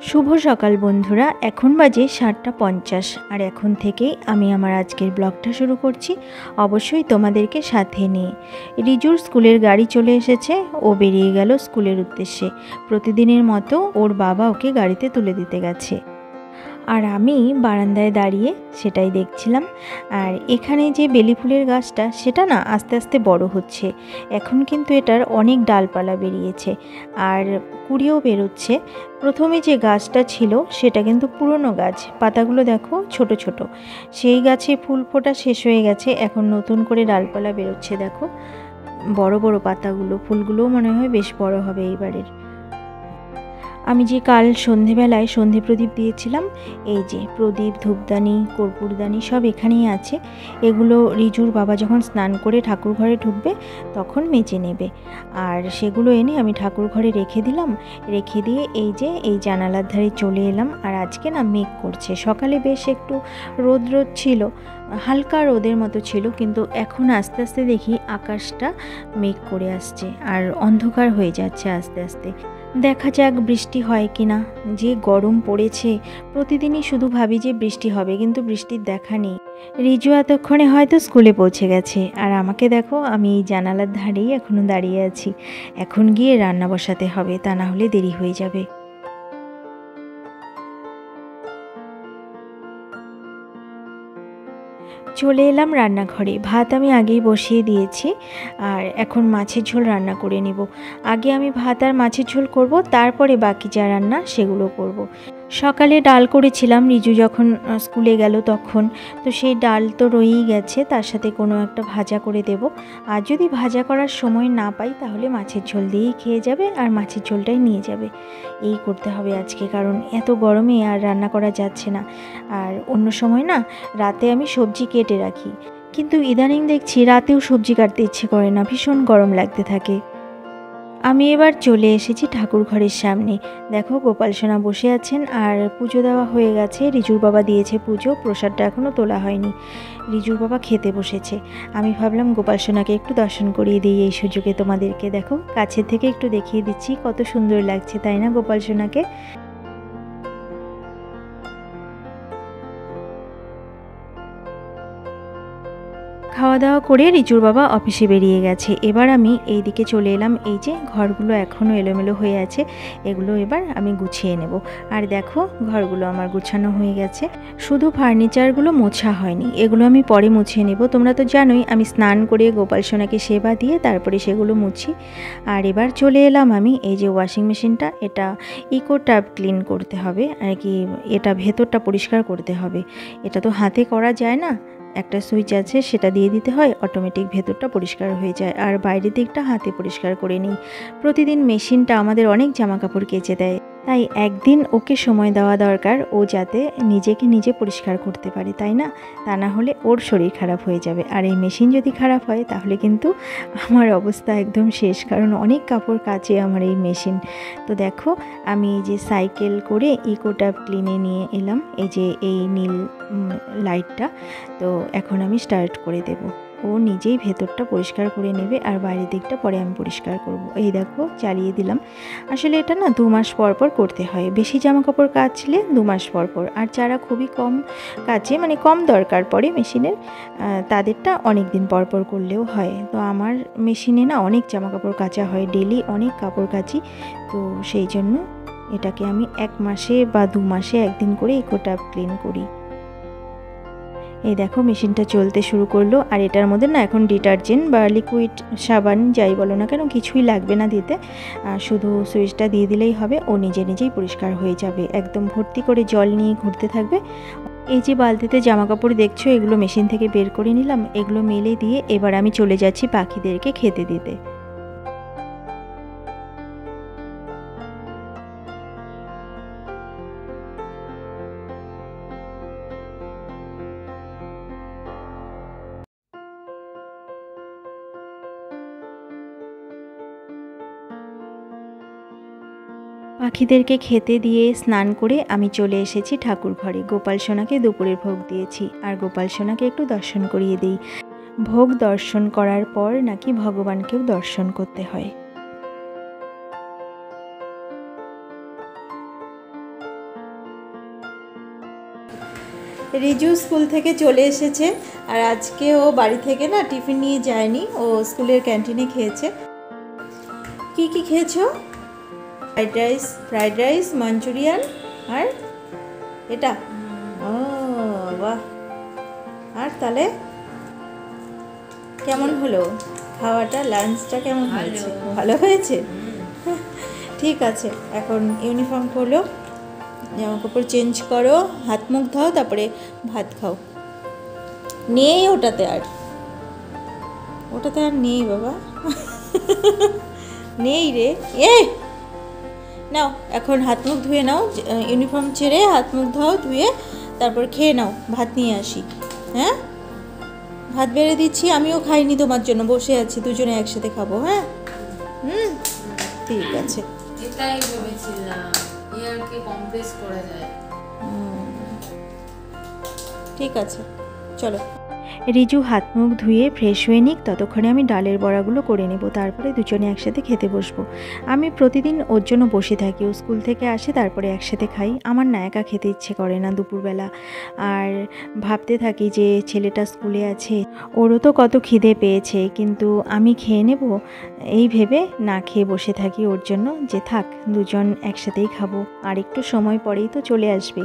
শুভ সকাল বন্ধুরা, এখন বাজে 7:50 আর এখন থেকেই আমি আমার আজকের ব্লগটা শুরু করছি। অবশ্যই তোমাদেরকে সাথে নিয়ে। রিজুর স্কুলের গাড়ি চলে এসেছে, ও বেরিয়ে গেল স্কুলের উদ্দেশ্যে। প্রতিদিনের মতো ওর বাবা ওকে গাড়িতে তুলে দিতে গেছে, আর আমি বারান্দায় দাঁড়িয়ে সেটাই দেখছিলাম। আর এখানে যে বেলি ফুলের গাছটা, সেটা না আস্তে আস্তে বড় হচ্ছে। এখন কিন্তু এটার অনেক ডালপালা বেরিয়েছে আর কুড়িও বেরোচ্ছে। প্রথমে যে গাছটা ছিল সেটা কিন্তু পুরনো গাছ, পাতাগুলো দেখো ছোট ছোট। সেই গাছে ফুল ফোটা শেষ হয়ে গেছে, এখন নতুন করে ডালপালা বেরোচ্ছে। দেখো বড় বড় পাতাগুলো, ফুলগুলোও মনে হয় বেশ বড় হবে এইবারের। আমি যে কাল সন্ধেবেলায় সন্ধে প্রদীপ দিয়েছিলাম, এই যে প্রদীপ, ধূপদানি, কর্পূরদানি সব এখানেই আছে। এগুলো রিজুর বাবা যখন স্নান করে ঠাকুর ঘরে ঢুকবে তখন মেজে নেবে, আর সেগুলো এনে আমি ঠাকুর ঘরে রেখে দিলাম। রেখে দিয়ে এই যে এই জানালার ধারে চলে এলাম। আর আজকে না মেঘ করছে, সকালে বেশ একটু রোদ রোদ ছিল, হালকা রোদের মতো ছিল, কিন্তু এখন আস্তে আস্তে দেখি আকাশটা মেঘ করে আসছে আর অন্ধকার হয়ে যাচ্ছে আস্তে আস্তে। দেখা যাক বৃষ্টি হয় কিনা। যে গরম পড়েছে, প্রতিদিনই শুধু ভাবি যে বৃষ্টি হবে, কিন্তু বৃষ্টির দেখা নেই। রিজু এতক্ষণে হয়তো স্কুলে পৌঁছে গেছে, আর আমাকে দেখো আমি এই জানালার ধারেই এখনো দাঁড়িয়ে আছি। এখন গিয়ে রান্না বসাতে হবে, তা না হলে দেরি হয়ে যাবে। চলে এলাম রান্নাঘরে। ভাত আমি আগেই বসিয়ে দিয়েছি, আর এখন মাছের ঝোল রান্না করে নেব। আগে আমি ভাত আর মাছের ঝোল করব, তারপরে বাকি যা রান্না সেগুলো করব। সকালে ডাল করেছিলাম রিজু যখন স্কুলে গেল তখন, তো সেই ডাল তো রয়েই গেছে, তার সাথে কোনো একটা ভাজা করে দেব। আর যদি ভাজা করার সময় না পাই তাহলে মাছের ঝোল দিয়েই খেয়ে যাবে, আর মাছের ঝোলটাই নিয়ে যাবে। এই করতে হবে আজকে, কারণ এত গরমে আর রান্না করা যাচ্ছে না। আর অন্য সময় না রাতে আমি সবজি কেটে রাখি, কিন্তু ইদানিং দেখছি রাতেও সবজি কাটতে ইচ্ছে করে না, ভীষণ গরম লাগতে থাকে। আমি এবার চলে এসেছি ঠাকুর ঘরের সামনে। দেখো গোপাল সোনা বসে আছেন, আর পুজো দেওয়া হয়ে গেছে। রিজুর বাবা দিয়েছে পুজো, প্রসাদটা এখনও তোলা হয়নি। রিজুর বাবা খেতে বসেছে। আমি ভাবলাম গোপাল সোনাকে একটু দর্শন করিয়ে দিই এই সুযোগে তোমাদেরকে। দেখো কাছের থেকে একটু দেখিয়ে দিচ্ছি, কত সুন্দর লাগছে তাই না গোপাল সোনাকে। খাওয়া দাওয়া করে রিচুর বাবা অফিসে বেরিয়ে গেছে। এবার আমি এই দিকে চলে এলাম। এই যে ঘরগুলো এখনও এলোমেলো হয়ে আছে, এগুলো এবার আমি গুছিয়ে নেব। আর দেখো ঘরগুলো আমার গুছানো হয়ে গেছে, শুধু ফার্নিচারগুলো মোছা হয়নি, এগুলো আমি পরে মুছিয়ে নেব। তোমরা তো জানোই আমি স্নান করে গোপাল সোনাকে সেবা দিয়ে তারপরে সেগুলো মুছি। আর এবার চলে এলাম আমি এই যে ওয়াশিং মেশিনটা, এটা ইকো ট্যাপ ক্লিন করতে হবে আর কি, এটা ভেতরটা পরিষ্কার করতে হবে। এটা তো হাতে করা যায় না, একটা সুইচ আছে সেটা দিয়ে দিতে হয়, অটোমেটিক ভেতরটা পরিষ্কার হয়ে যায়, আর বাইরের দিকটা হাতে পরিষ্কার করে নিই। প্রতিদিন মেশিনটা আমাদের অনেক জামা কাপড় কেচে দেয়, তাই একদিন ওকে সময় দেওয়া দরকার, ও যাতে নিজেকে নিজে পরিষ্কার করতে পারে, তাই না? তা না হলে ওর শরীর খারাপ হয়ে যাবে। আর এই মেশিন যদি খারাপ হয় তাহলে কিন্তু আমার অবস্থা একদম শেষ, কারণ অনেক কাপড় কাচে আমার এই মেশিন। তো দেখো আমি এই যে সাইকেল করে ইকো ট্যাপ ক্লিনে নিয়ে এলাম, এই যে এই নীল লাইটটা। তো এখন আমি স্টার্ট করে দেব, ও নিজেই ভেতরটা পরিষ্কার করে নেবে, আর বাইরের দিকটা পরে আমি পরিষ্কার করব। এই দেখো চালিয়ে দিলাম। আসলে এটা না 2 মাস পর পর করতে হয়, বেশি জামা কাপড় কাচলে 2 মাস পর পর, আর যারা খুবই কম কাচে, মানে কম দরকার পড়ে মেশিনের, তাদেরটা অনেক দিন পর পর করলেও হয়। তো আমার মেশিনে না অনেক জামা কাপড় কাচা হয়, ডেলি অনেক কাপড় কাচি, তো সেই জন্য এটাকে আমি 1 মাসে বা 2 মাসে একদিন করে ইকো ট্যাপ ক্লিন করি। এই দেখো মেশিনটা চলতে শুরু করলো, আর এটার মধ্যে না এখন ডিটারজেন্ট বা লিকুইড সাবান যাই বলো না কেন কিছুই লাগবে না দিতে, শুধু সুইচটা দিয়ে দিলেই হবে, ও নিজে নিজেই পরিষ্কার হয়ে যাবে। একদম ভর্তি করে জল নিয়ে ঘুরতে থাকবে। এই যে বালতিতে জামা কাপড় দেখছো, এগুলো মেশিন থেকে বের করে নিলাম, এগুলো মেলে দিয়ে এবার আমি চলে যাচ্ছি পাখিদেরকে খেতে দিতে। পাখিদেরকে খেতে দিয়ে স্নান করে আমি চলে এসেছি ঠাকুর ঘরে। গোপাল সোনাকে দুপুরের ভোগ দিয়েছি, আর গোপাল সোনাকে একটু দর্শন করিয়ে দিই। ভোগ দর্শন করার পর নাকি ভগবানকেও দর্শন করতে হয়। রিজু স্কুল থেকে চলে এসেছে আর আজকে ও বাড়ি থেকে না টিফিন নিয়ে যায়নি, ও স্কুলের ক্যান্টিনে খেয়েছে। কি কি খেয়েছো? ফ্রাইড রাইস, মাঞ্চুরিয়ান আর এটা। ও বাহ, আর তাহলে কেমন হলো খাওয়াটা? লাঞ্চটা কেমন হয়েছে? ভালো হয়েছে? ঠিক আছে, এখন ইউনিফর্ম খোলো, জামা কাপড় চেঞ্জ করো, হাত মুখ ধোও, তারপরে ভাত খাও। নেই ওটাতে আর নেই বাবা, নেই রে। নাও এখন হাত মুখ ধুয়ে নাও, ইউনিফর্ম ছেড়ে হাত মুখ ধোও, ধুয়ে তারপর খেয়ে নাও। ভাত নিয়ে আসি, হ্যাঁ ভাত বেড়ে দিচ্ছি, আমিও খাইনি তোমার জন্য, বসে আছি, দুজনে একসাথে খাবো। হ্যাঁ ঠিক আছে। এটাই ভেবেছিলাম ইয়ারকে কমপ্লেক্স করা যায়। ঠিক আছে চলো। রিজু হাত মুখ ধুয়ে ফ্রেশ হয়ে নিক, ততক্ষণে আমি ডালের বড়াগুলো করে নেব, তারপরে দুজনে একসাথে খেতে বসবো। আমি প্রতিদিন ওর জন্য বসে থাকি, ও স্কুল থেকে আসে তারপরে একসাথে খাই। আমার না একা খেতে ইচ্ছে করে না দুপুরবেলা, আর ভাবতে থাকি যে ছেলেটা স্কুলে আছে, ওরও তো কত খিদে পেয়েছে, কিন্তু আমি খেয়ে নেব এই ভেবে না খেয়ে বসে থাকি ওর জন্য, যে থাক দুজন একসাথেই খাবো, আর একটু সময় পরেই তো চলে আসবে।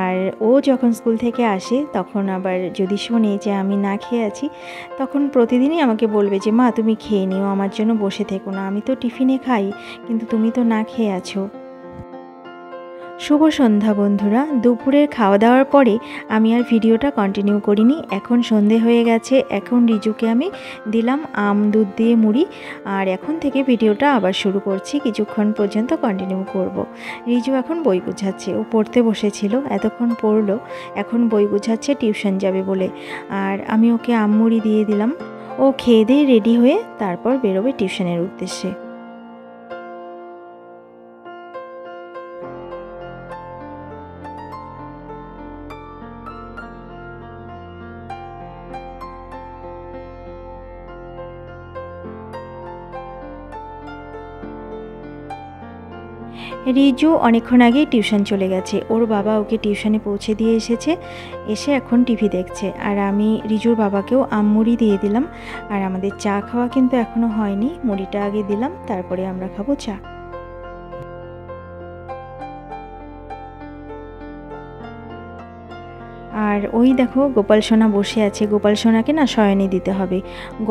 আর ও যখন স্কুল থেকে আসে তখন আবার যদি শোনে যে আমি না খেয়ে আছি, তখন প্রতিদিনই আমাকে বলবে যে মা তুমি খেয়ে নিও, আমার জন্য বসে থেকো না, আমি তো টিফিনে খাই, কিন্তু তুমি তো না খেয়ে আছো। শুভ সন্ধ্যা বন্ধুরা। দুপুরের খাওয়া দাওয়ার পরে আমি আর ভিডিওটা কন্টিনিউ করিনি, এখন সন্ধে হয়ে গেছে। এখন রিজুকে আমি দিলাম আম দুধ দিয়ে মুড়ি, আর এখন থেকে ভিডিওটা আবার শুরু করছি, কিছুক্ষণ পর্যন্ত কন্টিনিউ করব। রিজু এখন বই গুছাচ্ছে, ও পড়তে বসেছিল, এতক্ষণ পড়লো, এখন বই গুছাচ্ছে টিউশন যাবে বলে। আর আমি ওকে আম মুড়ি দিয়ে দিলাম, ও খেয়ে দিয়ে রেডি হয়ে তারপর বেরোবে টিউশনের উদ্দেশ্যে। রিজু অনেকক্ষণ আগেই টিউশন চলে গেছে, ওর বাবা ওকে টিউশনে পৌঁছে দিয়ে এসেছে, এসে এখন টিভি দেখছে। আর আমি রিজুর বাবাকেও আম মুড়ি দিয়ে দিলাম। আর আমাদের চা খাওয়া কিন্তু এখনও হয়নি, মুড়িটা আগে দিলাম, তারপরে আমরা খাবো চা। আর ওই দেখো গোপাল সোনা বসে আছে, গোপাল সোনাকে না শয়নে দিতে হবে,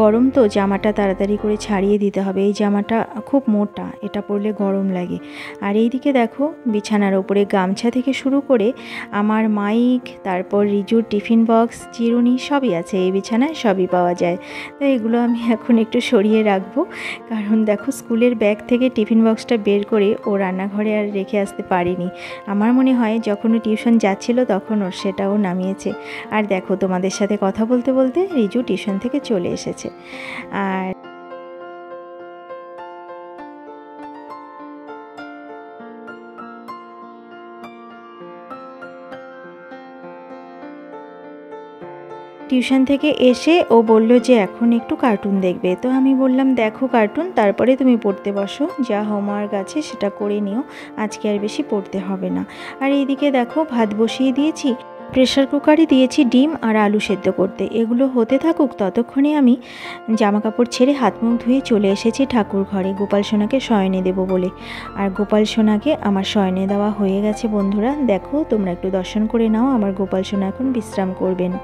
গরম তো, জামাটা তাড়াতাড়ি করে ছাড়িয়ে দিতে হবে, এই জামাটা খুব মোটা, এটা পরলে গরম লাগে। আর এইদিকে দেখো বিছানার ওপরে গামছা থেকে শুরু করে আমার মাইক, তারপর রিজুর টিফিন বক্স, চিরুনি সবই আছে, এই বিছানায় সবই পাওয়া যায়। তো এগুলো আমি এখন একটু সরিয়ে রাখবো, কারণ দেখো স্কুলের ব্যাগ থেকে টিফিন বক্সটা বের করে ও রান্নাঘরে আর রেখে আসতে পারিনি। আমার মনে হয় যখন ও টিউশন যাচ্ছিল তখন ওর সেটাও নামিয়েছে। আর দেখো তোমাদের সাথে কথা বলতে বলতে রিজু টিউশন থেকে চলে এসেছে। আর টিউশন থেকে এসে ও বলল যে এখন একটু কার্টুন দেখবে, তো আমি বললাম দেখো কার্টুন, তারপরে তুমি পড়তে বসো, যা হোমওয়ার্ক আছে সেটা করে নিও, আজকে আর বেশি পড়তে হবে না। আর এইদিকে দেখো ভাত বসিয়ে দিয়েছি, প্রেশার কুকারে দিয়েছি ডিম আর আলু সেদ্ধ করতে, এগুলো হতে থাকুক, ততক্ষণে আমি জামা কাপড় ছেড়ে হাত মুখ ধুয়ে চলে এসেছি ঠাকুর ঘরে গোপাল সোনাকে শয়নে দেব বলে। আর গোপাল সোনাকে আমার শয়নে দেওয়া হয়ে গেছে বন্ধুরা, দেখো তোমরা একটু দর্শন করে নাও, আমার গোপাল সোনা এখন বিশ্রাম করবেন।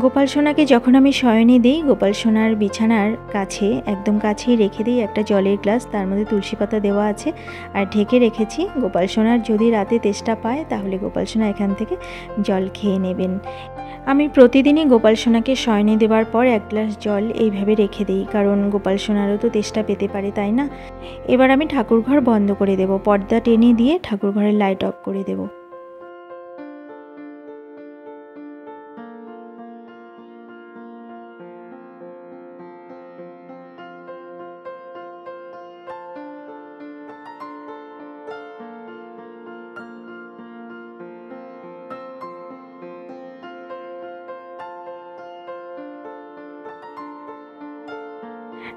গোপাল সোনাকে যখন আমি শয়নে দিই, গোপাল সোনার বিছানার কাছে একদম কাছেই রেখে দিই একটা জলের গ্লাস, তার মধ্যে তুলসী পাতা দেওয়া আছে, আর ঢেকে রেখেছি। গোপাল সোনার যদি রাতে তেষ্টা পায় তাহলে গোপাল সোনা এখান থেকে জল খেয়ে নেবেন। আমি প্রতিদিনই গোপাল সোনাকে শয়নে দেওয়ার পর এক গ্লাস জল এইভাবে রেখে দিই, কারণ গোপাল সোনারও তো তেষ্টা পেতে পারে, তাই না? এবার আমি ঠাকুরঘর বন্ধ করে দেব, পর্দা টেনে দিয়ে ঠাকুরঘরের লাইট অফ করে দেব।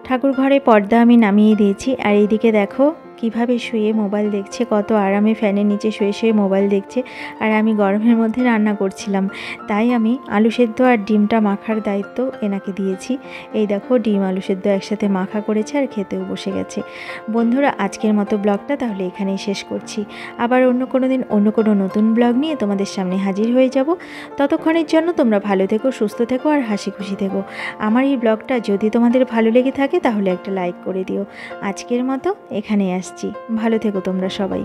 ঠাকুর ঘরে পর্দা আমি নামিয়ে দিয়েছি। আর এইদিকে দেখো কিভাবে শুয়ে মোবাইল দেখছে, কত আরামে ফ্যানের নিচে শুয়ে শুয়ে মোবাইল দেখছে। আর আমি গরমের মধ্যে রান্না করছিলাম, তাই আমি আলু সেদ্ধ আর ডিমটা মাখার দায়িত্ব এনাকে দিয়েছি। এই দেখো ডিম আলু সেদ্ধ একসাথে মাখা করেছে আর খেতেও বসে গেছে। বন্ধুরা, আজকের মতো ব্লগটা তাহলে এখানেই শেষ করছি। আবার অন্য কোনো দিন অন্য কোনো নতুন ব্লগ নিয়ে তোমাদের সামনে হাজির হয়ে যাব। ততক্ষণের জন্য তোমরা ভালো থেকো, সুস্থ থেকো আর হাসি খুশি থেকো। আমার এই ব্লগটা যদি তোমাদের ভালো লেগে থাকে তাহলে একটা লাইক করে দিও। আজকের মতো এখানেই আসছি। ভালো থেকো তোমরা সবাই।